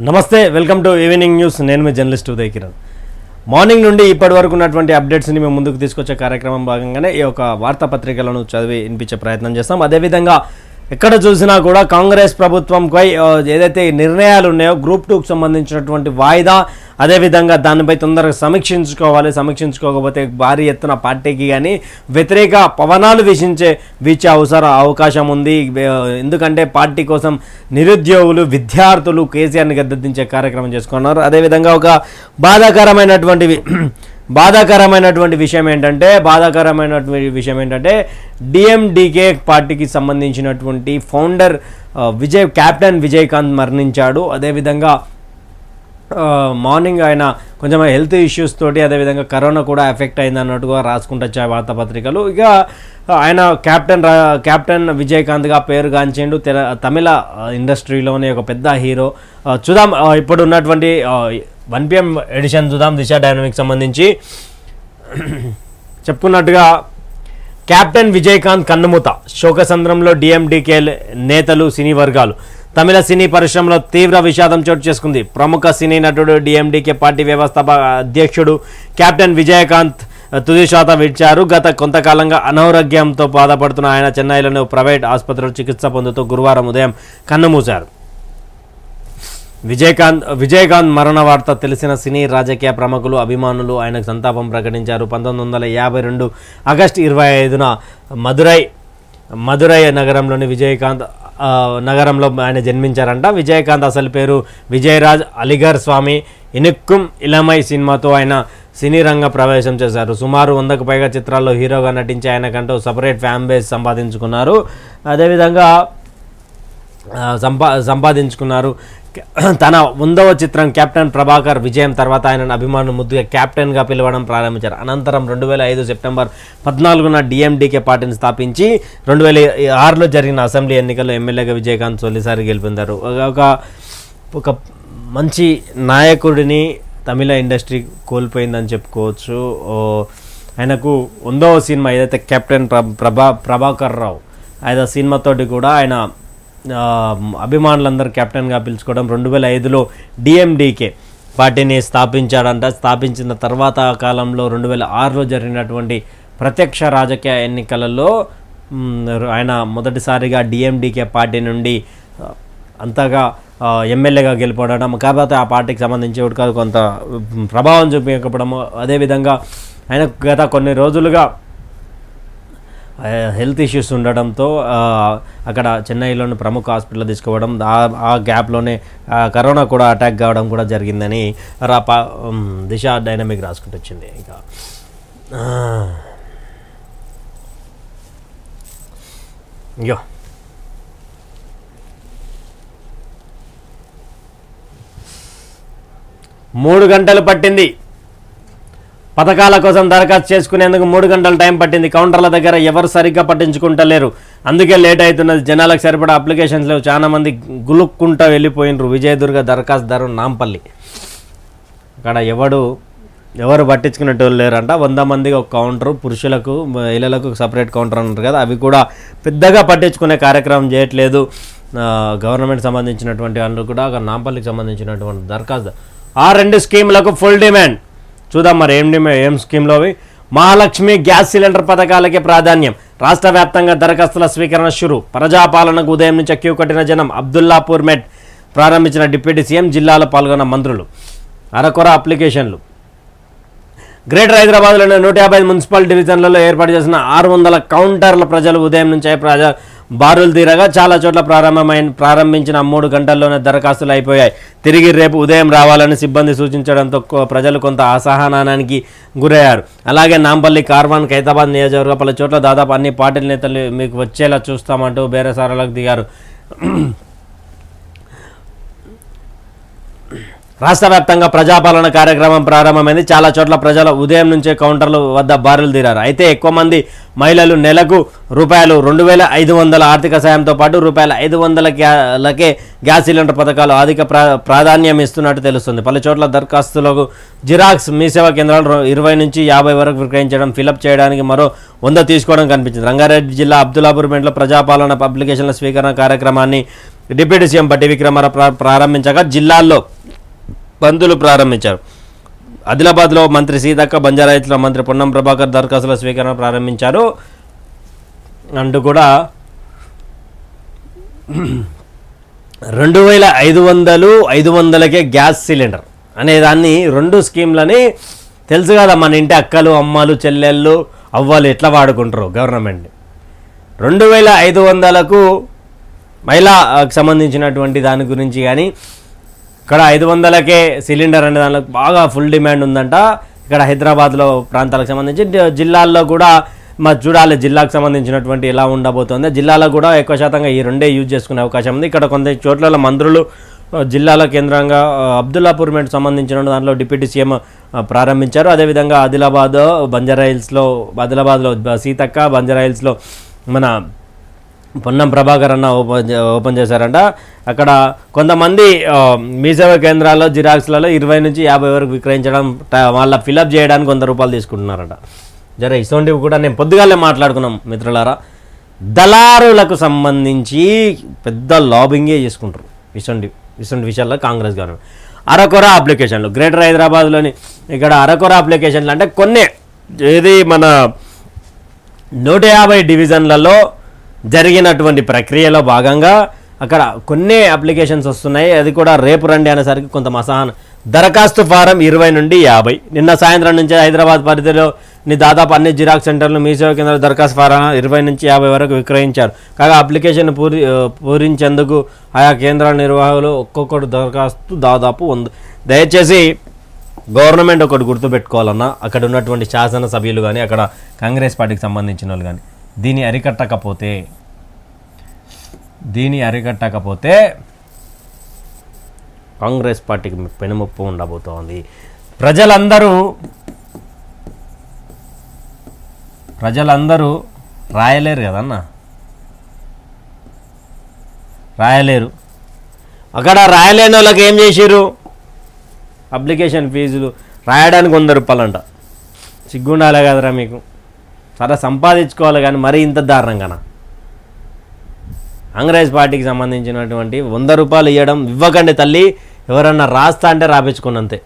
నమస్తే, welcome to evening news. నేను మీ journalist Uday Kiran. Morning నుండి ఇప్పటి వరకు ఉన్నటువంటి అప్డేట్స్ని మేము ముందుకు తీసుకొచ్చే కార్యక్రమం భాగంగానే ఈ యొక్క వార్తాపత్రికలను చదివి వినిపించే ప్రయత్నం చేస్తాం. అదేవిధంగా ఎక్కడ చూసినా కూడా కాంగ్రెస్ ప్రభుత్వంపై ఏదైతే నిర్ణయాలు ఉన్నాయో గ్రూప్ 2కు సంబంధించినటువంటి వాయిదా, అదేవిధంగా దానిపై తొందరగా సమీక్షించుకోకపోతే భారీ ఎత్తున పార్టీకి కానీ వ్యతిరేక పవనాలు వీచే అవకాశం ఉంది. ఎందుకంటే పార్టీ కోసం నిరుద్యోగులు, విద్యార్థులు కేసీఆర్ని గద్దెదించే కార్యక్రమం చేసుకున్నారు. అదేవిధంగా ఒక బాధాకరమైనటువంటి విషయం ఏంటంటే డిఎండికే పార్టీకి సంబంధించినటువంటి ఫౌండర్ కెప్టెన్ విజయకాంత్ మరణించాడు. అదేవిధంగా మార్నింగ్ ఆయన కొంచెం హెల్త్ ఇష్యూస్ తోటి, అదేవిధంగా కరోనా కూడా ఎఫెక్ట్ అయింది అన్నట్టుగా రాసుకుంటూ వచ్చాయి వార్తాపత్రికలు. ఇక ఆయన కెప్టెన్ విజయకాంత్గా పేరుగాంచిండు. తమిళ ఇండస్ట్రీలోనే ఒక పెద్ద హీరో. చూద్దాం ఇప్పుడు ఉన్నటువంటి 1 PM ఎడిషన్ చూద్దాం. దిశ డైనమిక్ సంబంధించి చెప్పుకున్నట్టుగా కెప్టెన్ విజయకాంత్ కన్నుమూత, శోకసంద్రంలో డిఎండికే నేతలు, సినీ వర్గాలు. తమిళ సినీ పరిశ్రమలో తీవ్ర విషాదం చోటు చేసుకుంది. ప్రముఖ సినీ నటుడు, డిఎండికే పార్టీ వ్యవస్థాపక అధ్యక్షుడు కెప్టెన్ విజయకాంత్ తుది శ్వాస విడిచారు. గత కొంతకాలంగా అనారోగ్యంతో బాధపడుతున్న ఆయన చెన్నైలోని ప్రైవేట్ ఆసుపత్రిలో చికిత్స పొందుతూ గురువారం ఉదయం కన్నుమూశారు. విజయకాంత్ మరణ వార్త తెలిసిన సినీ, రాజకీయ ప్రముఖులు, అభిమానులు ఆయనకు సంతాపం ప్రకటించారు. 1952 ఆగస్టు 25న మదురై నగరంలోని విజయకాంత్ నగరంలో ఆయన జన్మించారంట. విజయకాంత్ అసలు పేరు విజయరాజ్ అలిగర్ స్వామి. ఇనుక్కుం ఇలమై సినిమాతో ఆయన సినీ రంగ ప్రవేశం చేశారు. సుమారు 100కు పైగా చిత్రాల్లో హీరోగా నటించి ఆయనకంటూ సపరేట్ ఫ్యాన్ బేస్ సంపాదించుకున్నారు. తన 100వ చిత్రం కెప్టెన్ ప్రభాకర్ విజయం తర్వాత ఆయనను అభిమానులు ముద్దుగా కెప్టెన్గా పిలవడం ప్రారంభించారు. అనంతరం 2005 సెప్టెంబర్ 14న డిఎండికే పార్టీని స్థాపించి 2006లో జరిగిన అసెంబ్లీ ఎన్నికల్లో ఎమ్మెల్యేగా విజయకాంత్ తొలిసారి గెలుపొందారు. ఒక మంచి నాయకుడిని తమిళ ఇండస్ట్రీ కోల్పోయిందని చెప్పుకోవచ్చు. ఆయనకు 100వ సినిమా ఏదైతే కెప్టెన్ ప్రభాకర్ రావు, ఆయన సినిమాతోటి కూడా ఆయన అభిమానులందరూ కెప్టెన్గా పిలుచుకోవడం. 2005లో డిఎండికే పార్టీని స్థాపించాడంట. స్థాపించిన తర్వాత కాలంలో 2006లో జరిగినటువంటి ప్రత్యక్ష రాజకీయ ఎన్నికలలో ఆయన మొదటిసారిగా డిఎండికే పార్టీ నుండి అంతగా ఎమ్మెల్యేగా గెలుపడడం, కాకపోతే ఆ పార్టీకి సంబంధించి కొంత ప్రభావం చూపించకపోవడము. అదేవిధంగా ఆయన గత కొన్ని రోజులుగా హెల్త్ ఇష్యూస్ ఉండడంతో అక్కడ చెన్నైలోని ప్రముఖ హాస్పిటల్ తీసుకోవడం, ఆ గ్యాప్లోనే కరోనా కూడా అటాక్ కావడం కూడా జరిగిందని దిశ డైనమిక్ రాసుకుంటూ వచ్చింది. ఇంకా అయ్యో 3 గంటలు పట్టింది. పథకాల కోసం దరఖాస్తు చేసుకునేందుకు 3 గంటల టైం పట్టింది. కౌంటర్ల దగ్గర ఎవరు సరిగ్గా పట్టించుకుంటలేరు, అందుకే లేట్ అవుతున్నది. జనాలకు సరిపడా అప్లికేషన్స్ లేవు, చాలా మంది గులుక్కుంటూ వెళ్ళిపోయినరు. విజయదుర్గ దరఖాస్తుదారు నాంపల్లి. అక్కడ ఎవరు పట్టించుకునేటో లేరంట. 100 మందికి ఒక కౌంటరు, పురుషులకు మహిళలకు సపరేట్ కౌంటర్ అంటారు కదా, అవి కూడా పెద్దగా పట్టించుకునే కార్యక్రమం చేయట్లేదు. గవర్నమెంట్ సంబంధించినటువంటి వాళ్ళు కూడా నాంపల్లికి సంబంధించినటువంటి దరఖాస్తు. ఆ 2 స్కీములకు ఫుల్ డిమాండ్. చూద్దాం మరి ఏం స్కీమ్లో అవి. మహాలక్ష్మి గ్యాస్ సిలిండర్ పథకాలకే ప్రాధాన్యం. రాష్ట్ర వ్యాప్తంగా దరఖాస్తుల స్వీకరణ షురు. ప్రజాపాలనకు ఉదయం నుంచి క్యూ కట్టిన జనం. అబ్దుల్లాపూర్ మెట్ ప్రారంభించిన డిప్యూటీ సీఎం, జిల్లాలో పాల్గొన్న మంత్రులు. అరకొర అప్లికేషన్లు. గ్రేటర్ హైదరాబాద్లోని 150 మున్సిపల్ డివిజన్లలో ఏర్పాటు చేసిన 600 కౌంటర్ల ప్రజలు ఉదయం నుంచే బారులు తీరగా చాలా చోట్ల ప్రారంభించిన 3 గంటల్లోనే దరఖాస్తులు అయిపోయాయి. తిరిగి రేపు ఉదయం రావాలని సిబ్బంది సూచించడంతో ప్రజలు కొంత అసహనానికి గురయ్యారు. అలాగే నాంపల్లి, కార్వాన్, ఖైతాబాద్ నియోజకవర్గ పలు చోట్ల దాదాపు అన్ని పార్టీల నేతలు మీకు వచ్చేలా చూస్తామంటూ బేరసారాలకు దిగారు. రాష్ట్ర వ్యాప్తంగా ప్రజాపాలన కార్యక్రమం ప్రారంభమైంది. చాలా చోట్ల ప్రజలు ఉదయం నుంచే కౌంటర్ల వద్ద బారులు తీరారు. అయితే ఎక్కువ మంది మహిళలు నెలకు రూపాయలు 2,500 ఆర్థిక సాయంతో పాటు ₹500కే గ్యాస్ సిలిండర్ పథకాలు అధిక ప్రాధాన్యం ఇస్తున్నట్టు తెలుస్తుంది. పలు చోట్ల దరఖాస్తులకు జిరాక్స్ మీ సేవా కేంద్రాలు 20 నుంచి 50 వరకు విక్రయించడం, ఫిలప్ చేయడానికి మరో 100 తీసుకోవడం కనిపించింది. రంగారెడ్డి జిల్లా అబ్దుల్లాపూర్మెంట్లో ప్రజాపాలన అప్లికేషన్ల స్వీకరణ కార్యక్రమాన్ని డిప్యూటీ సీఎం బట్టి విక్రమార్క ప్రారంభించగా జిల్లాల్లో బంధువులు ప్రారంభించారు. ఆదిలాబాద్లో మంత్రి సీతక్క, బంజారాహిల్స్లో మంత్రి పొన్నం ప్రభాకర్ దరఖాస్తుల స్వీకరణ ప్రారంభించారు అంటూ కూడా 2,500 500కే గ్యాస్ సిలిండర్ అనే దాన్ని 2 స్కీమ్లని తెలుసు కదా, మన ఇంటి అక్కలు, అమ్మలు, చెల్లెళ్ళు, అవ్వలు ఎట్లా వాడుకుంటారు గవర్నమెంట్. 2,500కు మహిళకు సంబంధించినటువంటి దాని గురించి కానీ ఇక్కడ 500కే సిలిండర్ అనే దానికి బాగా ఫుల్ డిమాండ్ ఉందంట. ఇక్కడ హైదరాబాద్లో ప్రాంతాలకు సంబంధించి జిల్లాల్లో కూడా చూడాలి జిల్లాకు సంబంధించినటువంటి ఎలా ఉండబోతుంది. జిల్లాలో కూడా ఎక్కువ శాతంగా ఈ రెండే యూజ్ చేసుకునే అవకాశం ఉంది. ఇక్కడ కొంత చోట్ల మంత్రులు జిల్లాల కేంద్రంగా అబ్దుల్లాపూర్మెంట్ సంబంధించిన దాంట్లో డిప్యూటీ సీఎం ప్రారంభించారు. అదేవిధంగా ఆదిలాబాద్లో సీతక్క, బంజారాహిల్స్లో మన పొన్నం ప్రభాకర్ అన్న ఓపెన్ చేశారంట. అక్కడ కొంతమంది మీ సేవా కేంద్రాల్లో జిరాక్స్లలో 20 నుంచి 50 వరకు విక్రయించడం, వాళ్ళ ఫిలప్ చేయడానికి ₹100 తీసుకుంటున్నారట. జర ఇటువంటివి కూడా నేను పొద్దుగాలే మాట్లాడుకున్నాం మిత్రులారా. దళారులకు సంబంధించి పెద్ద లాబింగే చేసుకుంటారు ఇటువంటి విషయాల్లో కాంగ్రెస్ గవర్నమెంట్. అరకొర అప్లికేషన్లు గ్రేటర్ హైదరాబాద్లోని ఇక్కడ అరకొర అప్లికేషన్లు అంటే కొన్ని ఏది మన 150 డివిజన్లలో జరిగినటువంటి ప్రక్రియలో భాగంగా అక్కడ కొన్ని అప్లికేషన్స్ వస్తున్నాయి. అది కూడా రేపు రండి అనేసరికి కొంత అసహనం. దరఖాస్తు ఫారం 20 నుండి 50. నిన్న సాయంత్రం నుంచి హైదరాబాద్ పరిధిలోని దాదాపు అన్ని జిరాక్స్ సెంటర్లు మీ సేవా కేంద్రాలు దరఖాస్తు ఫారం 20 నుంచి 50 వరకు విక్రయించారు. కాగా అప్లికేషన్ పూరించేందుకు ఆయా కేంద్రాల నిర్వాహకులు ఒక్కొక్కటి దరఖాస్తు దాదాపు 100. దయచేసి గవర్నమెంట్ ఒకటి గుర్తుపెట్టుకోవాలన్నా, అక్కడ ఉన్నటువంటి శాసనసభ్యులు కానీ అక్కడ కాంగ్రెస్ పార్టీకి సంబంధించిన వాళ్ళు కానీ దీన్ని అరికట్టకపోతే కాంగ్రెస్ పార్టీకి పెనుముప్పు ఉండబోతోంది. ప్రజలందరూ రాయలేరు కదన్న, రాయలేరు. అక్కడ రాయలేని వాళ్ళకి ఏం చేసిర్రు, అప్లికేషన్ ఫీజులు రాయడానికి ₹100 అంట. సిగ్గుండాలే కదరా మీకు, సరే సంపాదించుకోవాలి కానీ మరీ ఇంత దారుణంగానా? కాంగ్రెస్ పార్టీకి సంబంధించినటువంటి ₹100 ఇవ్వకండి తల్లి. ఎవరన్నా రాస్తా అంటే రాపించుకున్నంతే.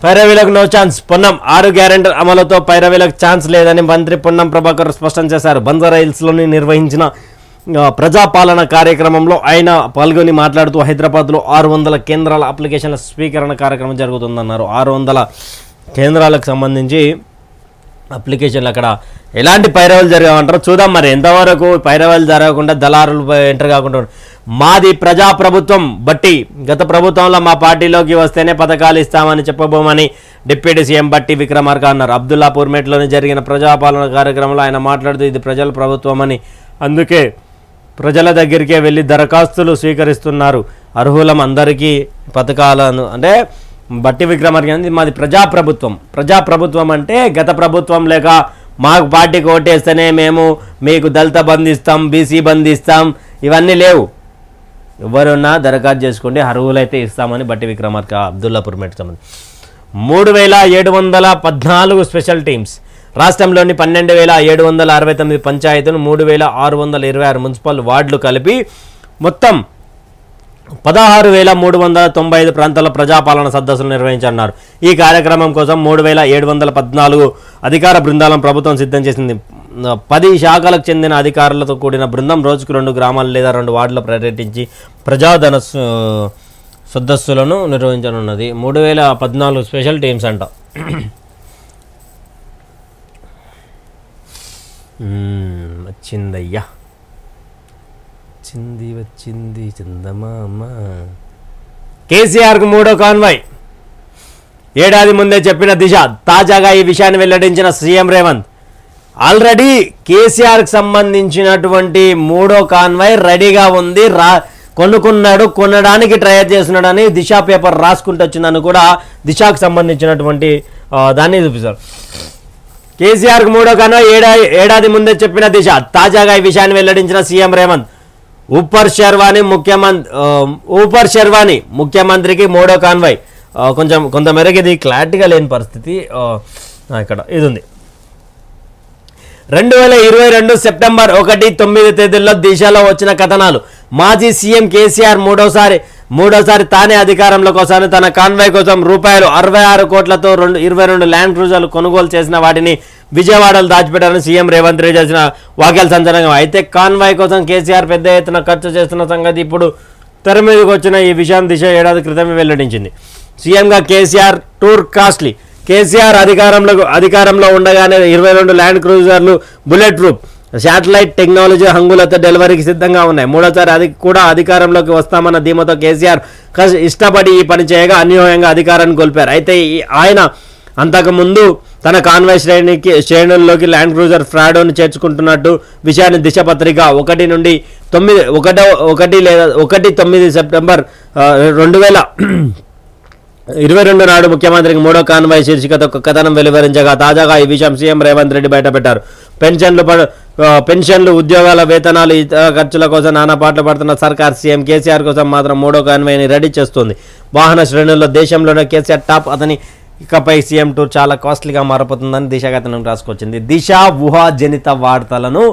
పైరవీలకు నో ఛాన్స్. పొన్నం 6 గ్యారెంటీ అమలుతో పైరవీలకు ఛాన్స్ లేదని మంత్రి పొన్నం ప్రభాకర్ స్పష్టం చేశారు. బంజారాహిల్స్లోని నిర్వహించిన ప్రజాపాలన కార్యక్రమంలో ఆయన పాల్గొని మాట్లాడుతూ హైదరాబాద్లో 600 కేంద్రాల అప్లికేషన్ల స్వీకరణ కార్యక్రమం జరుగుతుందన్నారు. 600 కేంద్రాలకు సంబంధించి అప్లికేషన్లు అక్కడ ఎలాంటి పైరవలు జరగమంటారో చూద్దాం. మరి ఎంతవరకు పైరవలు జరగకుండా దళారులు ఎంటర్ కాకుండా. మాది ప్రజాప్రభుత్వం బట్టి గత ప్రభుత్వంలో మా పార్టీలోకి వస్తేనే పథకాలు ఇస్తామని చెప్పబోమని డిప్యూటీ సీఎం బట్టి విక్రమార్క అన్నారు. అబ్దుల్లాపూర్మెట్లోని జరిగిన ప్రజాపాలన కార్యక్రమంలో ఆయన మాట్లాడుతూ ఇది ప్రజల ప్రభుత్వం అని, అందుకే ప్రజల దగ్గరికే వెళ్ళి దరఖాస్తులు స్వీకరిస్తున్నారు. అర్హులం అందరికీ పథకాలను అంటే బట్టి విక్రమార్క మాది ప్రజాప్రభుత్వం అంటే గత ప్రభుత్వం లేక మాకు పార్టీకి ఓటేస్తేనే మేము మీకు దళిత బంధు ఇస్తాం, బీసీ బంధు ఇస్తాం, ఇవన్నీ లేవు. ఎవరున్నా దరఖాస్తు చేసుకోండి, అర్హులైతే ఇస్తామని బట్టి విక్రమార్క అబ్దుల్లాపూర్మెట్ సంబంధించి 3,714 స్పెషల్ టీమ్స్, రాష్ట్రంలోని 12,769 పంచాయతీలు, 3,626 మున్సిపల్ వార్డులు కలిపి మొత్తం 16,395 ప్రాంతాల ప్రజాపాలన సదస్సులు నిర్వహించన్నారు. ఈ కార్యక్రమం కోసం 3,714 అధికార బృందాలను ప్రభుత్వం సిద్ధం చేసింది. 10 శాఖలకు చెందిన అధికారులతో కూడిన బృందం రోజుకు 2 గ్రామాలు లేదా 2 వార్డులు పర్యటించి ప్రజాధన సదస్సులను నిర్వహించనున్నది. 3,014 స్పెషల్ టీమ్స్ అంట. వచ్చిందయ్యా, వచ్చింది చందమామ. కేసీఆర్కు 3వ కాన్వాయ్. ఏడాది ముందే చెప్పిన దిశ. తాజాగా ఈ విషయాన్ని వెల్లడించిన సీఎం రేవంత్. ఆల్రెడీ కేసీఆర్కి సంబంధించినటువంటి 3వ కాన్వాయ్ రెడీగా ఉంది, కొనడానికి ట్రై చేస్తున్నాడని దిశ పేపర్ రాసుకుంటూ వచ్చిందని కూడా దిశకు సంబంధించినటువంటి దాన్ని చూపిస్తారు. కేసీఆర్కు మూడో కన్నా ఏడాది ముందే చెప్పిన దిశ. తాజాగా ఈ విషయాన్ని వెల్లడించిన సీఎం రేవంత్. ఊపర్ శర్వాణి ముఖ్యమంత్రికి మూడో కాన్వాయ్. కొంతమేరకు ఇది క్లారిటీగా లేని పరిస్థితి. ఇక్కడ ఇది ఉంది. 2022 సెప్టెంబర్ 1-9 తేదీల్లో దిశలో వచ్చిన కథనాలు. మాజీ సీఎం కేసీఆర్ మూడోసారి తానే అధికారంలోకి వస్తాను. తన కాన్వాయ్ కోసం రూపాయలు 66 కోట్లతో 22 ల్యాండ్ క్రూజర్లు కొనుగోలు చేసిన వాటిని విజయవాడలో దాచిపెట్టారని సీఎం రేవంత్ రెడ్డి చేసిన వ్యాఖ్యలు సంచలనంగా. అయితే కాన్వాయ్ కోసం కేసీఆర్ పెద్ద ఎత్తున ఖర్చు చేస్తున్న సంగతి ఇప్పుడు తెర మీదకి వచ్చిన ఈ విషయం దిశ ఏడాది క్రితమే వెల్లడించింది. సీఎంగా కేసీఆర్ టూర్ కాస్ట్లీ. కేసీఆర్ అధికారంలో ఉండగానే 22 ల్యాండ్ క్రూజర్లు బుల్లెట్ ప్రూఫ్ శాటిలైట్ టెక్నాలజీ హంగులతో డెలివరీకి సిద్ధంగా ఉన్నాయి. మూడోసారి కూడా అధికారంలోకి వస్తామన్న ధీమతో కేసీఆర్ ఇష్టపడి ఈ పని చేయగా అన్యాయంగా అధికారాన్ని కోల్పోయారు. అయితే ఆయన అంతకుముందు తన కాన్వాయ్ శ్రేణుల్లోకి ల్యాండ్ క్రూజర్ ఫ్రాడోను చేర్చుకుంటున్నట్టు విషయాన్ని దిశ పత్రిక 1-9 సెప్టెంబర్ 2022 నాడు ముఖ్యమంత్రికి మూడో కాన్వాయ్ శీర్షికతో ఒక కథనం వెలువరించగా తాజాగా ఈ విషయం సీఎం రేవంత్ రెడ్డి బయటపెట్టారు. పెన్షన్లు ఉద్యోగాల వేతనాలు ఇతర ఖర్చుల కోసం నానా పాటలు పడుతున్న సర్కార్ సీఎం కేసీఆర్ కోసం మాత్రం మూడో కాన్వాయ్ని రెడీ చేస్తుంది. వాహన శ్రేణుల్లో దేశంలోనే కేసీఆర్ టాప్. అతని ఇకపై సీఎం టూర్ చాలా కాస్ట్లీగా మారిపోతుందని దిశ కథనం రాసుకొచ్చింది. దిశ ఊహాజనిత వార్తలను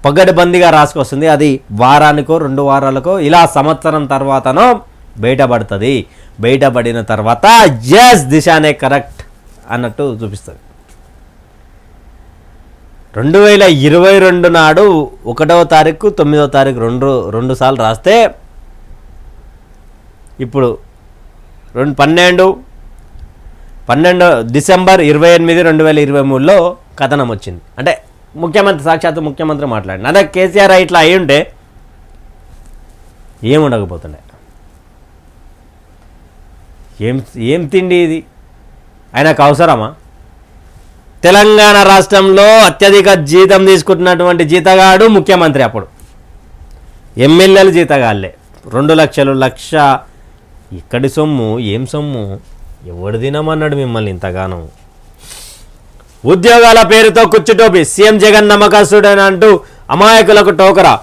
పగడ్బందీగా రాసుకొస్తుంది. అది వారానికో 2 వారాలకో ఇలా సంవత్సరం తర్వాతనో బయటపడుతుంది. బయటపడిన తర్వాత ఎస్ దిశనే కరెక్ట్ అన్నట్టు చూపిస్తుంది. 2022 నాడు 1వ తారీఖు 9వ తారీఖు రెండు సార్లు రాస్తే ఇప్పుడు 12 డిసెంబర్ 28, 2023లో కథనం వచ్చింది. అంటే సాక్షాత్తు ముఖ్యమంత్రి మాట్లాడిన. అదే కేసీఆర్ ఇట్లా అయి ఉంటే ఏముండకపోతుండే. ఏం తిండి ఇది? ఆయనకు అవసరమా? తెలంగాణ రాష్ట్రంలో అత్యధిక జీతం తీసుకుంటున్నటువంటి జీతగాడు ముఖ్యమంత్రి. అప్పుడు ఎమ్మెల్యేలు జీతగాళ్ళే 2 లక్షలు, 1,00,000. ఇక్కడి సొమ్ము ఏం సొమ్ము? ఎవడు తినమన్నాడు మిమ్మల్ని ఇంతగానో? ఉద్యోగాల పేరుతో కుచ్చుటోపి. సీఎం జగన్ నమ్మకస్తుడని అంటూ అమాయకులకు టోకరా.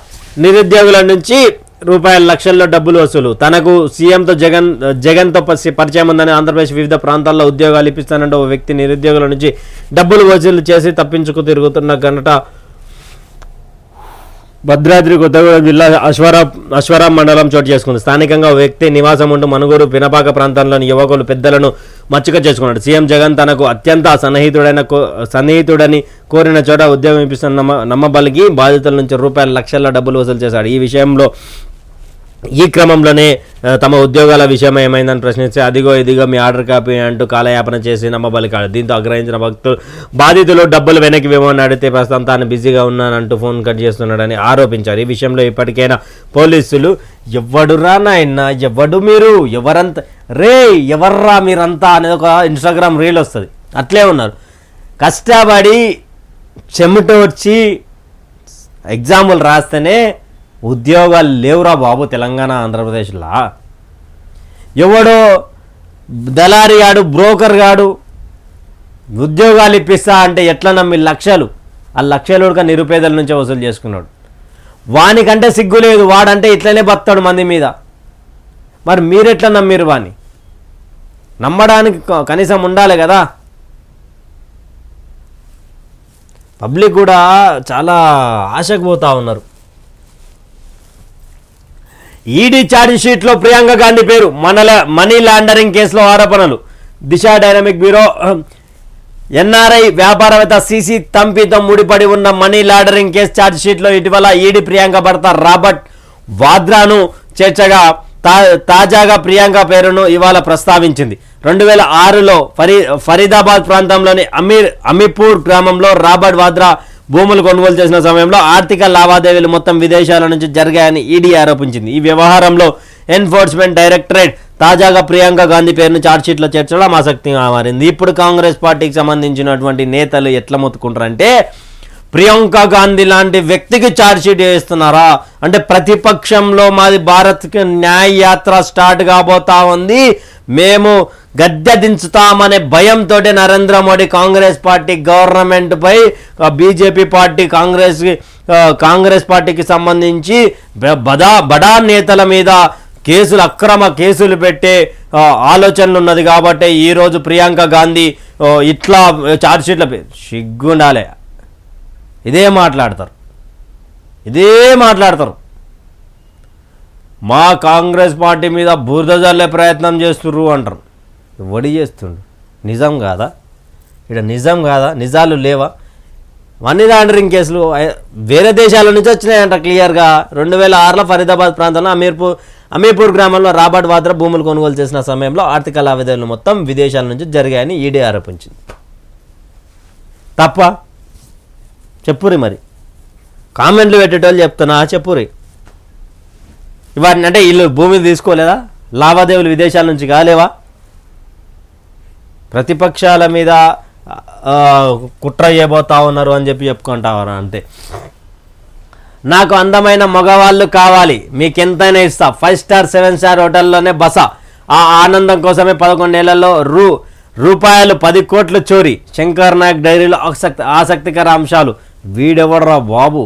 నిరుద్యోగుల నుంచి రూపాయల లక్షల్లో డబ్బులు వసూలు. తనకు సీఎంతో జగన్తో పరిచయం ఉందని ఆంధ్రప్రదేశ్ వివిధ ప్రాంతాల్లో ఉద్యోగాలు ఇప్పిస్తానంటే ఓ వ్యక్తి నిరుద్యోగుల నుంచి డబ్బులు వసూలు చేసి తప్పించుకు తిరుగుతున్న ఘటన భద్రాద్రి కొత్తగూడెం జిల్లా అశ్వరాం మండలం చోటు చేసుకుంది. స్థానికంగా ఓ వ్యక్తి నివాసం ఉంటూ మనుగూరు పినపాక ప్రాంతంలోని యువకులు పెద్దలను మచ్చిక చేసుకున్నాడు. సీఎం జగన్ తనకు అత్యంత సన్నిహితుడని కోరిన చోట ఉద్యోగం ఇప్పిస్తున్న నమ్మబలికి బాధితుల నుంచి రూపాయల లక్షల్లో డబ్బులు వసూలు చేశాడు. ఈ క్రమంలోనే తమ ఉద్యోగాల విషయం ఏమైందని ప్రశ్నిస్తే అదిగో ఇదిగో మీ ఆర్డర్ కాపీ అంటూ కాలయాపన చేసి నమ్మబలికాడు. దీంతో ఆగ్రహించిన బాధితులు డబ్బులు వెనక్కి ఇవ్వమని అడిగితే ప్రస్తుతం తాను బిజీగా ఉన్నానంటూ ఫోన్ కట్ చేస్తున్నాడని ఆరోపించారు. ఈ విషయంలో ఇప్పటికైనా పోలీసులు ఎవడురా నాయన, ఎవడు మీరు, ఎవర్రా మీరంతా అనేది ఒక ఇన్స్టాగ్రామ్ రీల్ వస్తుంది. అట్లే ఉన్నారు. కష్టపడి చెమటోడ్చి ఎగ్జాములు రాస్తేనే ఉద్యోగాలు లేవురా బాబు తెలంగాణ ఆంధ్రప్రదేశ్లో. ఎవడో దళారీ గాడు, బ్రోకర్ గాడు ఉద్యోగాలు ఇప్పిస్తా అంటే ఎట్లా నమ్మి లక్షలు, ఆ లక్షలు కూడా నిరుపేదల నుంచే వసూలు చేసుకున్నాడు. వానికంటే సిగ్గు లేదు, వాడంటే ఇట్లనే బతాడు మంది మీద. మరి మీరెట్లా నమ్మిరు? వాని నమ్మడానికి కనీసం ఉండాలి కదా. పబ్లిక్ కూడా చాలా ఆశకు పోతా ఉన్నారు. ఈడీ ఛార్జ్ షీట్లో ప్రియాంక గాంధీ పేరు. మనీ లాండరింగ్ కేసులో ఆరోపణలు. దిశ డైనమిక్ బ్యూరో ఎన్ఆర్ఐ వ్యాపారవేత్త సిసి తంపితో ముడిపడి ఉన్న మనీ లాండరింగ్ కేసు ఛార్జ్ షీట్లో ఇటీవల ఈడీ ప్రియాంక భర్త రాబర్ట్ వాద్రాను చేర్చగా తాజాగా ప్రియాంక పేరును ఇవాళ ప్రస్తావించింది. 2006లో ఫరీదాబాద్ ప్రాంతంలోని అమీపూర్ గ్రామంలో రాబర్ట్ వాద్రా భూములు కొనుగోలు చేసిన సమయంలో ఆర్థిక లావాదేవీలు మొత్తం విదేశాల నుంచి జరిగాయని ఈడీ ఆరోపించింది. ఈ వ్యవహారంలో ఎన్ఫోర్స్మెంట్ డైరెక్టరేట్ తాజాగా ప్రియాంక గాంధీ పేరును ఛార్జ్షీట్లో చేర్చడం ఆసక్తిగా మారింది. ఇప్పుడు కాంగ్రెస్ పార్టీకి సంబంధించినటువంటి నేతలు ఎట్లా మొత్తుకుంటారంటే ప్రియాంక గాంధీ లాంటి వ్యక్తికి ఛార్జ్షీట్ చేస్తున్నారా అంటే ప్రతిపక్షంలో మాది భారత్కి న్యాయ యాత్ర స్టార్ట్ కాబోతా ఉంది, మేము గద్దె దించుతామనే భయంతో నరేంద్ర మోడీ కాంగ్రెస్ పార్టీ గవర్నమెంట్పై బీజేపీ పార్టీ కాంగ్రెస్ పార్టీకి సంబంధించి బడా నేతల మీద అక్రమ కేసులు పెట్టే ఆలోచనలు ఉన్నది. కాబట్టి ఈరోజు ప్రియాంక గాంధీ ఇట్లా ఛార్జ్షీట్ల సిగ్గుండాలే ఇదే మాట్లాడతారు. మా కాంగ్రెస్ పార్టీ మీద బురద జల్లే ప్రయత్నం చేస్తుర్రు అంటారు. వడి చేస్తుండు. నిజం కాదా? నిజాలు లేవా? మనీ లాండరింగ్ కేసులు వేరే దేశాల నుంచి వచ్చినాయంట క్లియర్గా. 2006లో ఫరీదాబాద్ ప్రాంతంలో అమీర్పూర్ గ్రామంలో రాబర్ట్ వాద్రా భూములు కొనుగోలు చేసిన సమయంలో ఆర్థిక లావాదేవీలు మొత్తం విదేశాల నుంచి జరిగాయని ఈడీ ఆరోపించింది. తప్ప చెప్పురి, మరి కామెంట్లు పెట్టేటోళ్ళు చెప్తున్నా చెప్పురి. ఇవన్నీ అంటే వీళ్ళు భూమి తీసుకోలేదా? లావాదేవీలు విదేశాల నుంచి కాలేవా? ప్రతిపక్షాల మీద కుట్ర చేయబోతా ఉన్నారు అని చెప్పుకుంటావరా అంతే. నాకు అందమైన మగవాళ్ళు కావాలి, మీకెంతైనా ఇస్తా, 5 స్టార్ 7 స్టార్ హోటల్లోనే బస, ఆ ఆనందం కోసమే 11 ఏళ్లలో రూపాయలు 10 కోట్లు చోరీ. శంకర్ నాయక్ డైరీలో ఆసక్తికర అంశాలు. వీడెవడరా బాబు?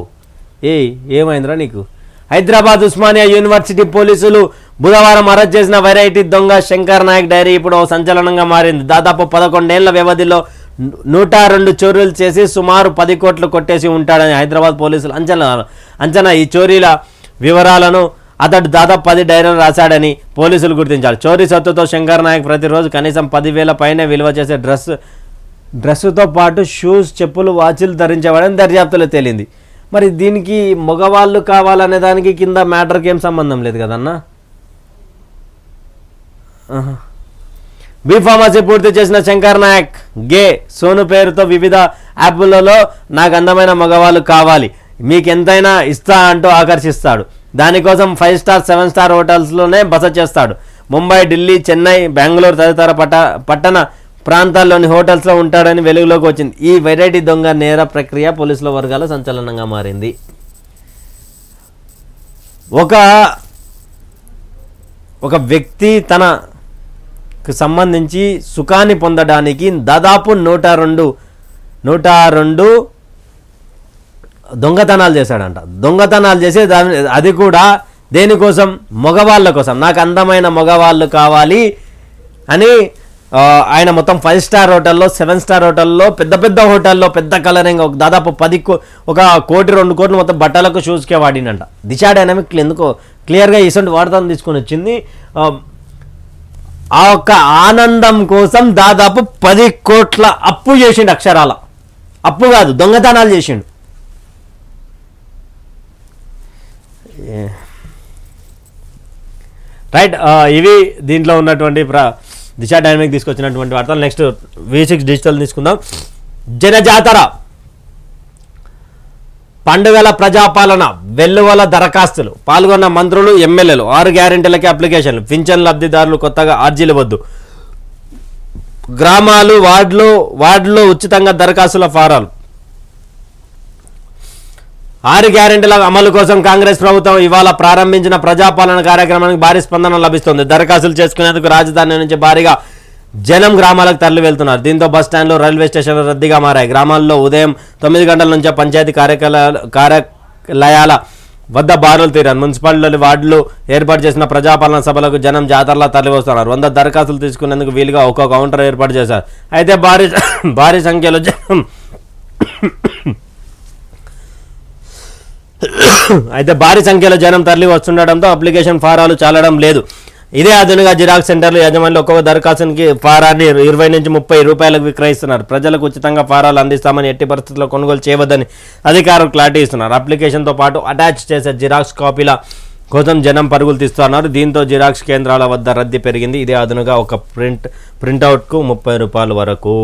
ఏమైందిరా నీకు? హైదరాబాద్ ఉస్మానియా యూనివర్సిటీ పోలీసులు బుధవారం అరెస్ట్ చేసిన వెరైటీ దొంగ శంకర్ నాయక్ డైరీ ఇప్పుడు సంచలనంగా మారింది. దాదాపు 11 ఏళ్ల వ్యవధిలో 102 చోరీలు చేసి సుమారు 10 కోట్లు కొట్టేసి ఉంటాడని హైదరాబాద్ పోలీసులు అంచనా. ఈ చోరీల వివరాలను అతడు దాదాపు 10 డైరీలు రాశాడని పోలీసులు గుర్తించారు. చోరీ సొత్తుతో శంకర్ నాయక్ ప్రతిరోజు కనీసం 10,000 పైనే విలువ చేసే డ్రెస్సుతో పాటు షూస్, చెప్పులు, వాచ్లు ధరించేవాడని దర్యాప్తులో తేలింది. మరి దీనికి మగవాళ్ళు కావాలనే దానికి కింద మ్యాటర్కి ఏం సంబంధం లేదు కదన్నా. బీఫార్మసీ పూర్తి చేసిన శంకర్ నాయక్ సోను పేరుతో వివిధ యాప్లలో నాకు అందమైన మగవాళ్ళు కావాలి, మీకెంతైనా ఇస్తా అంటూ ఆకర్షిస్తాడు. దానికోసం 5 స్టార్ 7 స్టార్ హోటల్స్లోనే బస చేస్తాడు. ముంబై, ఢిల్లీ, చెన్నై, బెంగళూరు తదితర పట్టణ ప్రాంతాల్లోని హోటల్స్లో ఉంటాడని వెలుగులోకి వచ్చింది. ఈ వెరైటీ దొంగ నేర ప్రక్రియ పోలీసుల వర్గాల సంచలనంగా మారింది. ఒక వ్యక్తి తనకు సంబంధించి సుఖాన్ని పొందడానికి దాదాపు 102 దొంగతనాలు చేశాడంట. దొంగతనాలు చేసి అది కూడా దేనికోసం? మగవాళ్ళ కోసం. నాకు అందమైన మగవాళ్ళు కావాలి అని ఆయన మొత్తం 5 స్టార్ హోటల్లో, 7 స్టార్ హోటల్లో, పెద్ద హోటల్లో పెద్ద కలరింగ్ దాదాపు 1 కోటి 2 కోట్లు మొత్తం బట్టలకు, షూస్కే వాడినంట. దిశా డైనమిక్ ఎందుకో క్లియర్గా ఇసొంటి వాడతాను తీసుకొని వచ్చింది. ఆ ఒక్క ఆనందం కోసం దాదాపు 10 కోట్ల అప్పు చేసిండు. అక్షరాల అప్పు కాదు, దొంగతనాలు చేసిండు. రైట్, ఇవి దీంట్లో ఉన్నటువంటి దిశా డైనమిక్ తీసుకొచ్చినటువంటి వార్తలు. నెక్స్ట్ V6 డిజిటల్ తీసుకుందాం. జనజాతర పండుగల ప్రజాపాలన వెల్లువల దరఖాస్తులు, పాల్గొన్న మంత్రులు, ఎమ్మెల్యేలు, 6 గ్యారెంటీలకి అప్లికేషన్లు, పింఛన్ లబ్ధిదారులు కొత్తగా అర్జీలు వద్దు, గ్రామాలు వార్డులో ఉచితంగా దరఖాస్తుల ఫారాలు. 6 గ్యారెంటీల అమలు కోసం కాంగ్రెస్ ప్రభుత్వం ఇవాళ ప్రారంభించిన ప్రజాపాలన కార్యక్రమానికి భారీ స్పందన లభిస్తుంది. దరఖాస్తులు చేసుకునేందుకు రాజధాని నుంచి భారీగా జనం గ్రామాలకు తరలి వెళ్తున్నారు. దీంతో బస్టాండ్లు, రైల్వే స్టేషన్లు రద్దీగా మారాయి. గ్రామాల్లో ఉదయం 9 గంటల నుంచే పంచాయతీ కార్యాలయాల వద్ద బారులు తీరారు. మున్సిపాలిటీ వార్డులు ఏర్పాటు చేసిన ప్రజాపాలన సభలకు జనం జాతరలా తరలి వస్తున్నారు. 100 దరఖాస్తులు తీసుకునేందుకు వీలుగా ఒక్కో కౌంటర్ ఏర్పాటు చేశారు. అయితే భారీ సంఖ్యలో జనం తరలి వస్తుండటంతో అప్లికేషన్ ఫారాలు చాలడం లేదు. ఇదే అదునుగా జిరాక్స్ సెంటర్లు యజమానులు ఒక్కొక్క దరఖాస్తుకి ఫారాన్ని 20 నుంచి 30 రూపాయలకు విక్రయిస్తున్నారు. ప్రజలకు ఉచితంగా ఫారాలు అందిస్తామని, ఎట్టి పరిస్థితుల్లో కొనుగోలు చేయవద్దని అధికారులు క్లారిటీ ఇస్తున్నారు. అప్లికేషన్తో పాటు అటాచ్ చేసే జిరాక్స్ కాపీల కోసం జనం పరుగులు తీస్తున్నారు. దీంతో జిరాక్స్ కేంద్రాల వద్ద రద్దీ పెరిగింది. ఇదే అదునుగా ఒక ప్రింట్అవుట్కు 30 రూపాయల వరకు.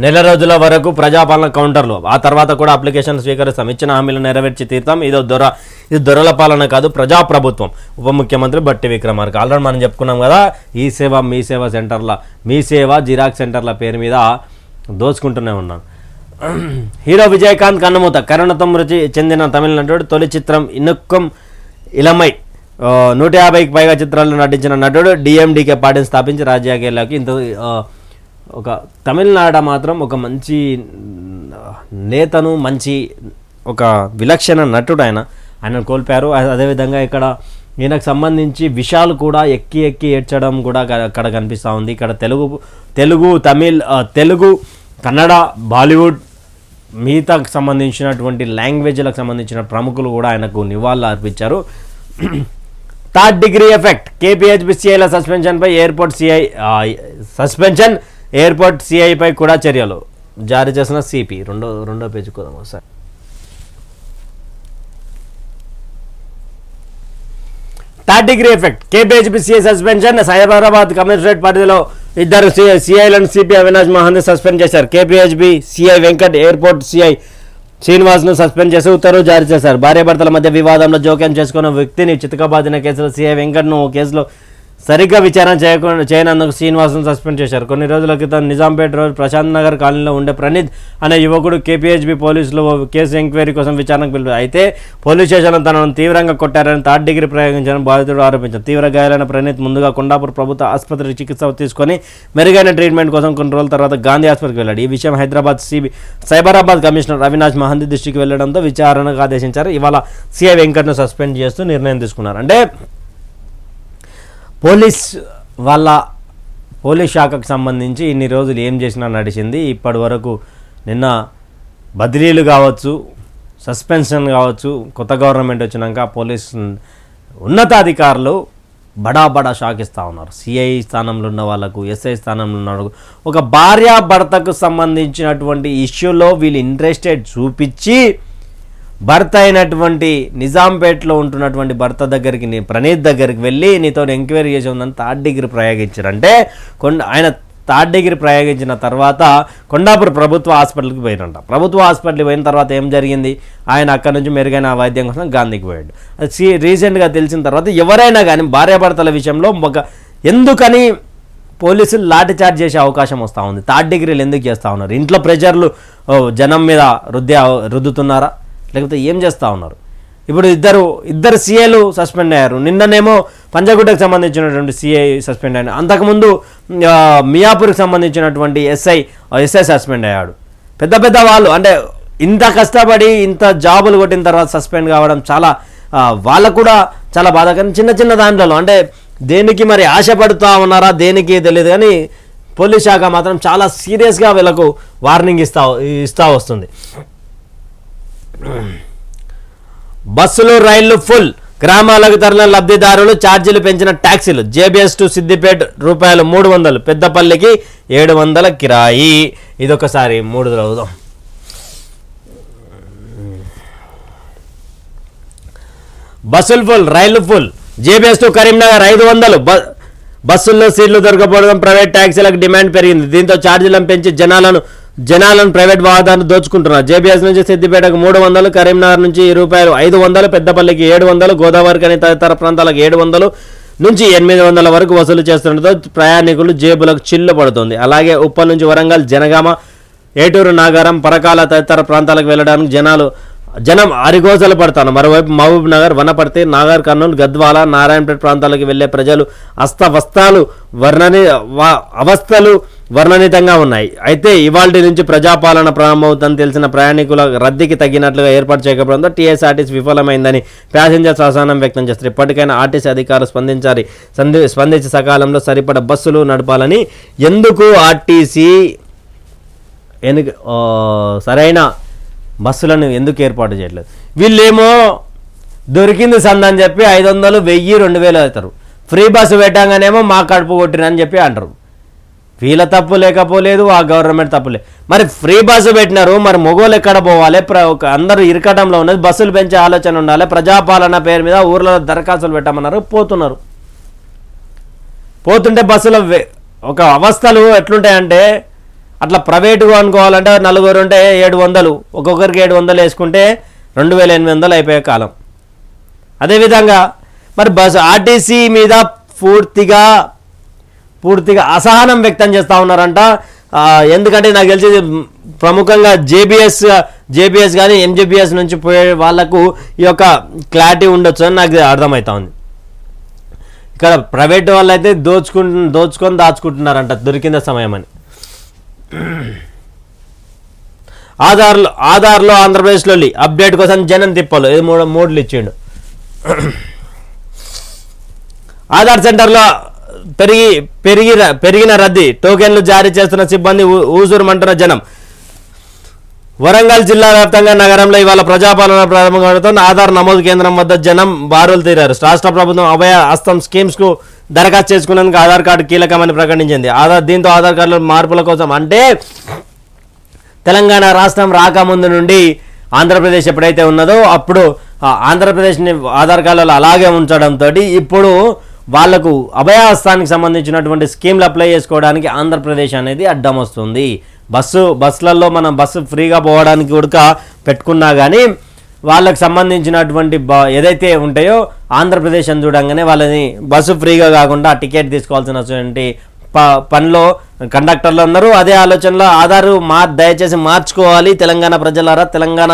నెల రోజుల వరకు ప్రజాపాలన కౌంటర్లు, ఆ తర్వాత కూడా అప్లికేషన్ స్వీకరిస్తాం, ఇచ్చిన హామీలను నెరవేర్చి తీరుతాం. ఇది దొరల పాలన కాదు, ప్రజాప్రభుత్వం. ఉప ముఖ్యమంత్రి బట్టి విక్రమార్క. ఆల్రెడీ మనం చెప్పుకున్నాం కదా, ఈ సేవ మీ సేవ సెంటర్ల, మీ సేవ జిరాక్స్ సెంటర్ల పేరు మీద దోచుకుంటూనే ఉన్నాం. హీరో విజయకాంత్ కన్నుమూత. కరోనాతో మృతి చెందిన తమిళ నటుడు. తొలి చిత్రం ఇనుక్కం ఇలమై 150కి పైగా చిత్రాల్లో నటించిన నటుడు డిఎండికే పార్టీని స్థాపించి రాజకీయాల్లోకి ఒక తమిళనాడు మాత్రం ఒక మంచి నేతను, మంచి ఒక విలక్షణ నటుడు ఆయన కోల్పోయారు. అదేవిధంగా ఇక్కడ ఈయనకు సంబంధించి విషయాలు కూడా ఎక్కి ఏడ్చడం కూడా అక్కడ కనిపిస్తూ ఉంది. ఇక్కడ తెలుగు తెలుగు కన్నడ, బాలీవుడ్, మిగతాకు సంబంధించినటువంటి లాంగ్వేజ్లకు సంబంధించిన ప్రముఖులు కూడా ఆయనకు నివాళులు అర్పించారు. థర్డ్ డిగ్రీ ఎఫెక్ట్, కేపీహెచ్బీ సిఐల సస్పెన్షన్పై ఎయిర్పోర్ట్ సిఐపై కూడా చర్యలు జారీ చేసిన సిపి. రెండో పేజీ కోదాం ఒకసారి. Third degree effect, KPHB CI suspension. Cyberabad commissionerate పరిధిలో 2 సిఐలను సిపి అవినాష్ మహాంతి సస్పెండ్ చేశారు. KPHB CI Venkat, airport CI శ్రీనివాస్ను సస్పెండ్ చేసి ఉత్తర్వులు జారీ చేశారు. భార్యాభర్తల మధ్య వివాదంలో జోక్యం చేసుకున్న వ్యక్తిని చితకబాదిన కేసులో సిఐ వెంకట్ను ఓ కేసులో సరిగ్గా విచారణ చేయనందుకు శ్రీనివాస్ను సస్పెండ్ చేశారు. కొన్ని రోజుల క్రితం నిజాంపేట రోడ్ ప్రశాంత్ నగర్ కాలనీలో ఉండే ప్రణీత్ అనే యువకుడు కేపీహెచ్బీ పోలీసులు కేసు ఎంక్వైరీ కోసం విచారణకు పిలిపారు. అయితే పోలీస్ స్టేషన్లో తనను తీవ్రంగా కొట్టారని థర్డ్ డిగ్రీ ప్రయోగించారని బాధితుడు ఆరోపించారు. తీవ్ర గాయాలైన ప్రణీత్ ముందుగా కొండాపూర్ ప్రభుత్వ ఆసుపత్రికి చికిత్స తీసుకొని మెరుగైన ట్రీట్మెంట్ కోసం కొన్ని రోజుల తర్వాత గాంధీ ఆసుపత్రికి వెళ్ళాడు. ఈ విషయం సైబరాబాద్ కమిషనర్ అవినాష్ మహాంతి దృష్టికి వెళ్లడంతో విచారణకు ఆదేశించారు. ఇవాళ సిఐ వెంకట్ను సస్పెండ్ చేస్తూ నిర్ణయం తీసుకున్నారు. అంటే పోలీస్ శాఖకు సంబంధించి ఇన్ని రోజులు ఏం చేసినా నడిచింది. ఇప్పటి వరకు నిన్న బదిలీలు కావచ్చు, సస్పెన్షన్ కావచ్చు, కొత్త గవర్నమెంట్ వచ్చినాక పోలీస్ ఉన్నతాధికారులు బడా షాక్ ఇస్తూ ఉన్నారు. సిఐ స్థానంలో ఉన్న వాళ్ళకు, ఎస్ఐ స్థానంలో ఉన్న వాళ్ళకు ఒక భార్యాభర్తకు సంబంధించినటువంటి ఇష్యూలో వీళ్ళు ఇంట్రెస్టెడ్ చూపించి భర్త అయినటువంటి నిజాంపేటలో ఉంటున్నటువంటి భర్త దగ్గరికి, ప్రణీత్ దగ్గరికి వెళ్ళి నీతో ఎంక్వైరీ చేసి ఉందని థర్డ్ డిగ్రీ ప్రయోగించారు. అంటే ఆయన థర్డ్ డిగ్రీ ప్రయోగించిన తర్వాత కొండాపూర్ ప్రభుత్వ హాస్పిటల్కి పోయినంట. ప్రభుత్వ హాస్పిటల్కి పోయిన తర్వాత ఏం జరిగింది, ఆయన అక్కడ నుంచి మెరుగైన వైద్యం కోసం గాంధీకి పోయాడు. అది రీసెంట్గా తెలిసిన తర్వాత ఎవరైనా కానీ భార్యాభర్తల విషయంలో ఎందుకని పోలీసులు లాఠీ చార్జ్ చేసే అవకాశం వస్తూ ఉంది. థర్డ్ డిగ్రీలు ఎందుకు చేస్తూ ఉన్నారు? ఇంట్లో ప్రెషర్లు జనం మీద రుద్దుతున్నారా, లేకపోతే ఏం చేస్తూ ఉన్నారు? ఇప్పుడు ఇద్దరు సిఐలు సస్పెండ్ అయ్యారు. నిన్ననేమో పంజాగుట్టకు సంబంధించినటువంటి సిఐ సస్పెండ్ అయ్యాడు. అంతకుముందు మియాపూర్కి సంబంధించినటువంటి ఎస్ఐ సస్పెండ్ అయ్యాడు. పెద్ద వాళ్ళు అంటే ఇంత కష్టపడి ఇంత జాబులు కొట్టిన తర్వాత సస్పెండ్ కావడం చాలా వాళ్ళకు కూడా చాలా బాధాకరం. చిన్న దాంట్లో అంటే దేనికి మరి ఆశపడుతూ ఉన్నారా దేనికి తెలియదు, కానీ పోలీస్ శాఖ మాత్రం చాలా సీరియస్గా వీళ్ళకు వార్నింగ్ ఇస్తూ వస్తుంది. బస్సులు, రైళ్లు ఫుల్, గ్రామాలకు తరలిన లబ్ధిదారులు, ఛార్జీలు పెంచిన ట్యాక్సీలు. జేబీఎస్ టు సిద్దిపేట రూపాయలు 300, పెద్దపల్లికి 700 కిరాయి. ఇదొకసారి 3 రోజులు. బస్సులు ఫుల్, రైళ్లు ఫుల్. JBS to Karimnagar 500. బస్సుల్లో సీట్లు దొరకపోవడం, ప్రైవేట్ ట్యాక్సీలకు డిమాండ్ పెరిగింది. దీంతో ఛార్జీలను పెంచి జనాలను ప్రైవేట్ వాహనాలు దోచుకుంటున్నారు. జేబీఎస్ నుంచి సిద్దిపేటకు 300, కరీంనగర్ నుంచి రూపాయలు 500, పెద్దపల్లికి 700, గోదావరికి అని తదితర ప్రాంతాలకు 700 నుంచి 800 వరకు వసూలు చేస్తుండటంతో ప్రయాణికులు జేబులకు చిల్లు పడుతుంది. అలాగే ఉప్పల్ నుంచి వరంగల్, జనగామ, ఏటూరు, నాగారం, పరకాల తదితర ప్రాంతాలకు వెళ్ళడానికి జనం అరిగోసలు పడతాను. మరోవైపు మహబూబ్ నగర్, వనపర్తి, నాగర్ కర్నూలు, గద్వాల, నారాయణపేట ప్రాంతాలకు వెళ్లే ప్రజలు అవస్థలు వర్ణనీతంగా ఉన్నాయి. అయితే ఇవాల్టి నుంచి ప్రజాపాలన ప్రారంభమవుతుందని తెలిసిన ప్రయాణికుల రద్దీకి తగ్గినట్లుగా ఏర్పాటు చేయకపోవడంతో టీఎస్ఆర్టీసీ విఫలమైందని ప్యాసింజర్స్ అసహనం వ్యక్తం చేస్తారు. ఇప్పటికైనా ఆర్టీసీ అధికారులు స్పందించి సకాలంలో సరిపడ బస్సులు నడపాలని. ఎందుకు ఆర్టీసీ సరైన బస్సులను ఎందుకు ఏర్పాటు చేయట్లేదు? వీళ్ళేమో దొరికింది సందని చెప్పి 500, 1000, 2000 అవుతారు. ఫ్రీ బస్సు పెట్టంగానేమో మా కడుపు కొట్టిరని చెప్పి అంటారు. వీళ్ళ తప్పు లేకపోలేదు, ఆ గవర్నమెంట్ తప్పులేదు. మరి ఫ్రీ బస్సు పెట్టినారు, మరి మొగోళ్ళు ఎక్కడ పోవాలి? అందరూ ఇరకటంలో ఉన్నది. బస్సులు పెంచే ఆలోచన ఉండాలి. ప్రజాపాలన పేరు మీద ఊర్లలో దరఖాస్తులు పెట్టమన్నారు, పోతుంటే బస్సుల ఒక అవస్థలు ఎట్లుంటాయంటే, అట్లా ప్రైవేటుగా అనుకోవాలంటే నలుగురు ఉంటే 700, ఒక్కొక్కరికి 700 వేసుకుంటే 2800 అయిపోయే కాలం. అదేవిధంగా మరి ఆర్టీసీ మీద పూర్తిగా అసహనం వ్యక్తం చేస్తూ ఉన్నారంట. ఎందుకంటే నాకు తెలిసి ప్రముఖంగా జేబీఎస్ కానీ ఎంజీబీఎస్ నుంచి పోయే వాళ్లకు ఈ యొక్క క్లారిటీ ఉండొచ్చు అని నాకు అర్థమవుతా ఉంది. ఇక్కడ ప్రైవేట్ వాళ్ళు అయితే దోచుకొని దాచుకుంటున్నారంట దొరికిన సమయం అని. ఆధార్లో ఆంధ్రప్రదేశ్లో అప్డేట్ కోసం జనం తిప్పాలి, ఇది మూడులు ఇచ్చిండు. ఆధార్ సెంటర్లో పెరిగిన రద్దీ, టోకెన్లు జారీ చేస్తున్న సిబ్బంది ఊసూరుమంటున్న జనం. వరంగల్ జిల్లా వ్యాప్తంగా నగరంలో ఇవాళ ప్రజాపాలన ప్రారంభమవుతూ ఆధార్ నమోదు కేంద్రం వద్ద జనం బారులు తీరారు. రాష్ట్ర ప్రభుత్వం అభయ హస్తం స్కీమ్స్ కు దరఖాస్తు చేసుకునేందుకు ఆధార్ కార్డు కీలకమని ప్రకటించింది. దీంతో ఆధార్ కార్డులో మార్పుల కోసం అంటే తెలంగాణ రాష్ట్రం రాకముందు నుండి ఆంధ్రప్రదేశ్ ఎప్పుడైతే ఉన్నదో అప్పుడు ఆంధ్రప్రదేశ్ని ఆధార్ కార్డులో అలాగే ఉంచడంతో ఇప్పుడు వాళ్లకు అభయహస్తానికి సంబంధించినటువంటి స్కీమ్లు అప్లై చేసుకోవడానికి ఆంధ్రప్రదేశ్ అనేది అడ్డం వస్తుంది. బస్సులలో మనం బస్సు ఫ్రీగా పోవడానికి కూడా పెట్టుకున్నా కానీ వాళ్ళకి సంబంధించినటువంటి ఏదైతే ఉంటాయో ఆంధ్రప్రదేశ్ అని చూడంగానే వాళ్ళని బస్సు ఫ్రీగా కాకుండా టికెట్ తీసుకోవాల్సినటువంటి పనిలో కండక్టర్లు ఉన్నారు. అదే ఆలోచనలో ఆధారు దయచేసి మార్చుకోవాలి తెలంగాణ ప్రజలారా, తెలంగాణ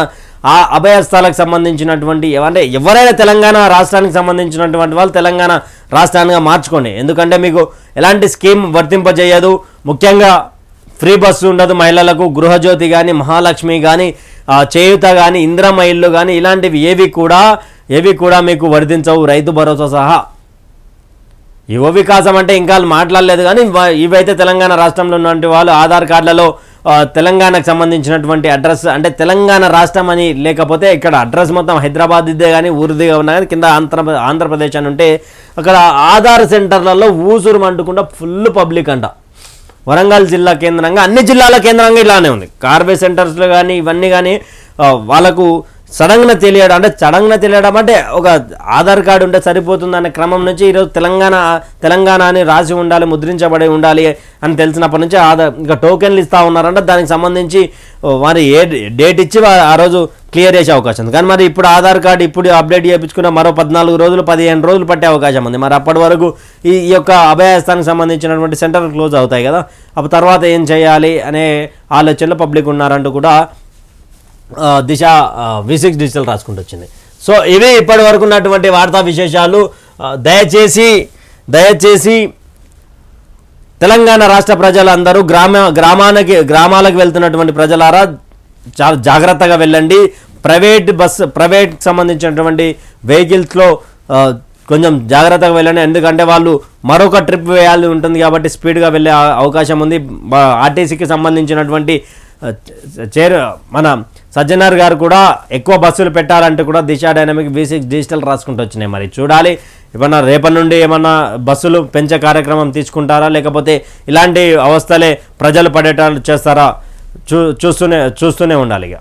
ఆ అభయస్థాలకు సంబంధించినటువంటి అంటే ఎవరైనా తెలంగాణ రాష్ట్రానికి సంబంధించినటువంటి వాళ్ళు తెలంగాణ రాష్ట్రానిగా మార్చుకోండి. ఎందుకంటే మీకు ఎలాంటి స్కీమ్ వర్తింపజేయదు. ముఖ్యంగా ఫ్రీ బస్సు ఉండదు మహిళలకు. గృహజ్యోతి కానీ, మహాలక్ష్మి కానీ, చేయూత కానీ, ఇంద్రమ్మ ఇల్లు కానీ ఇలాంటివి ఏవి కూడా మీకు వర్తించవు, రైతు భరోసా సహా. యువ వికాసం అంటే ఇంకా మాట్లాడలేదు కానీ ఇవైతే తెలంగాణ రాష్ట్రంలో ఉన్నటువంటి వాళ్ళు ఆధార్ కార్డులలో తెలంగాణకు సంబంధించినటువంటి అడ్రస్ అంటే తెలంగాణ రాష్ట్రం అని లేకపోతే ఇక్కడ అడ్రస్ మొత్తం హైదరాబాద్ ఇదే కానీ ఊరిదిగా ఉన్నా కానీ కింద ఆంధ్రప్రదేశ్ అని ఉంటే అక్కడ ఆధార్ సెంటర్లలో ఊసురు అంటుకుండా ఫుల్ పబ్లిక్ అంట. వరంగల్ జిల్లా కేంద్రంగా అన్ని జిల్లాల కేంద్రంగా ఇలానే ఉంది. కార్బే సెంటర్స్లో కానీ ఇవన్నీ కానీ వాళ్ళకు సడన్గా తెలియడం అంటే ఒక ఆధార్ కార్డు ఉంటే సరిపోతుంది అనే క్రమం నుంచి ఈరోజు తెలంగాణ అని రాసి ఉండాలి, ముద్రించబడి ఉండాలి అని తెలిసినప్పటి నుంచి ఇంకా టోకెన్లు ఇస్తూ ఉన్నారంటే దానికి సంబంధించి మరి డేట్ ఇచ్చి ఆ రోజు క్లియర్ చేసే అవకాశం ఉంది. కానీ మరి ఇప్పుడు ఆధార్ కార్డు ఇప్పుడు అప్డేట్ చేయించుకున్న మరో 14 రోజులు 15 రోజులు పట్టే అవకాశం ఉంది. మరి అప్పటి వరకు ఈ యొక్క అభయహస్తానికి సంబంధించినటువంటి సెంటర్లు క్లోజ్ అవుతాయి కదా, అప్పుడు తర్వాత ఏం చేయాలి అనే ఆలోచనలో పబ్లిక్ ఉన్నారంటూ కూడా దిశ V6 డిజిటల్ రాసుకుంటూ వచ్చింది. సో ఇవి ఇప్పటి వరకు ఉన్నటువంటి వార్తా విశేషాలు. దయచేసి తెలంగాణ రాష్ట్ర ప్రజలందరూ గ్రామాలకు వెళ్తున్నటువంటి ప్రజలారా చాలా జాగ్రత్తగా వెళ్ళండి. ప్రైవేట్ సంబంధించినటువంటి వెహికల్స్లో కొంచెం జాగ్రత్తగా వెళ్ళండి. ఎందుకంటే వాళ్ళు మరొక ట్రిప్ వేయాలి ఉంటుంది కాబట్టి స్పీడ్గా వెళ్ళే అవకాశం ఉంది. ఆర్టీసీకి సంబంధించినటువంటి మన సజ్జనార్ గారు కూడా ఎక్కువ బస్సులు పెట్టాలంటే కూడా దిశ డైనమిక్ V6 డిజిటల్ రాసుకుంటూ వచ్చినాయి. మరి చూడాలి ఏమన్నా రేపటి నుండి ఏమన్నా బస్సులు పెంచే కార్యక్రమం తీసుకుంటారా లేకపోతే ఇలాంటి అవస్థలే ప్రజలు పడేటాలు చేస్తారా చూస్తూనే ఉండాలి. ఇక